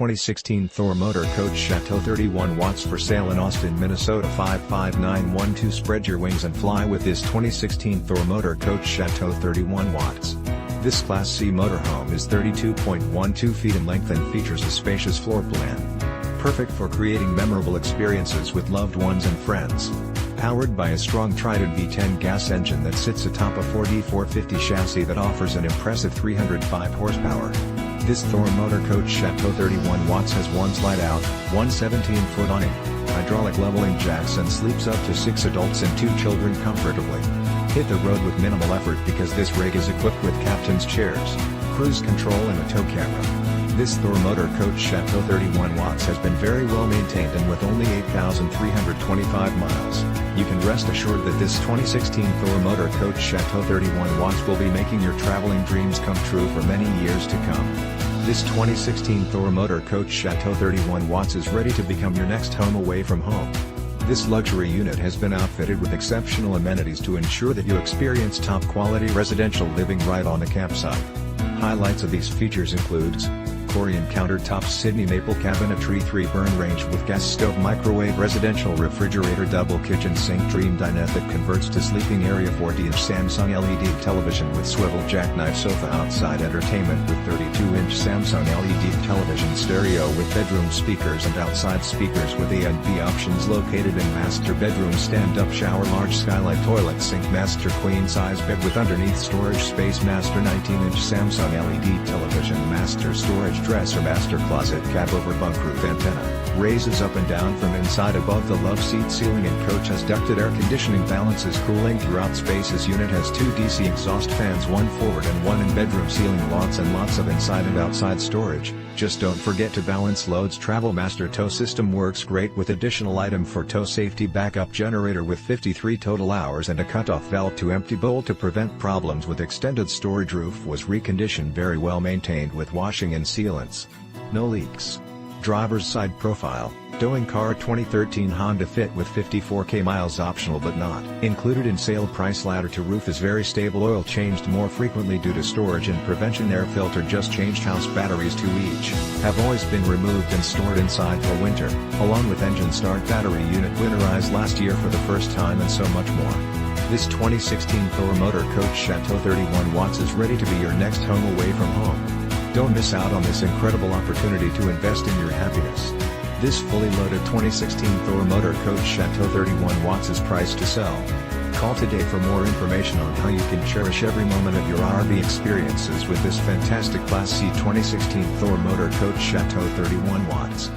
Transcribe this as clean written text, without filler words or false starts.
2016 Thor Motor Coach Chateau 31 watts for sale in Austin, Minnesota 55912. Spread your wings and fly with this 2016 Thor Motor Coach Chateau 31 watts. This Class C motorhome is 32.12 feet in length and features a spacious floor plan. Perfect for creating memorable experiences with loved ones and friends. Powered by a strong Triton V-10 gas engine that sits atop a Ford E450 chassis that offers an impressive 305 horsepower. This Thor Motor Coach Chateau 31 watts has one slide-out, one 17-foot awning, hydraulic leveling jacks and sleeps up to 6 adults and 2 children comfortably. Hit the road with minimal effort because this rig is equipped with captain's chairs, cruise control and a tow camera. This Thor Motor Coach Chateau 31 watts has been very well maintained and with only 8,325 miles, you can rest assured that this 2016 Thor Motor Coach Chateau 31 watts will be making your traveling dreams come true for many years to come. This 2016 Thor Motor Coach Chateau 31 watts is ready to become your next home away from home. This luxury unit has been outfitted with exceptional amenities to ensure that you experience top-quality residential living right on the campsite. Highlights of these features includes Corian countertops, Sydney maple cabinetry, 3-burn range with gas stove, microwave, residential refrigerator, double kitchen, SinkDream dinette that converts to sleeping area, 40-inch Samsung LED television with swivel jackknife, sofa outside entertainment with 32-inch Samsung LED television, stereo with bedroom speakers and outside speakers with A and B options, located in master bedroom, stand-up shower, large skylight toilet, SinkMaster, queen-size bed with underneath storage, SpaceMaster, 19-inch Samsung LED television, master storage, DresserMaster, ClosetCab over bunk roof antenna, raises up and down from inside above the love seat ceiling, and coach has ducted air conditioning, balances cooling throughout. SpaceSUnit has 2 DC exhaust fans, one forward and one in bedroom, CeilingLots and lots of inside and outside storage. Just don't forget to balance. LoadsTravel Master tow system works great with additional item for tow, safety backup generator with 53 total hours and a cutoff valve to empty bowl to prevent problems with extended storage. Roof was reconditioned, very well maintained with washing and sealants. No leaks. Driver's side profile, towing car, 2013 Honda Fit with 54k miles, optional but not included in sale price. Ladder to roof is very stable, oil changed more frequently due to storage and prevention. Air filter just changed. House batteries, 2 each, have always been removed and stored inside for winter, along with engine start battery unit winterized last year for the first time, and so much more. This 2016 Thor Motor Coach Chateau 31 watts is ready to be your next home away from home. Don't miss out on this incredible opportunity to invest in your happiness. This fully loaded 2016 Thor Motor Coach Chateau 31 watts is priced to sell. Call today for more information on how you can cherish every moment of your RV experiences with this fantastic Class C 2016 Thor Motor Coach Chateau 31 watts.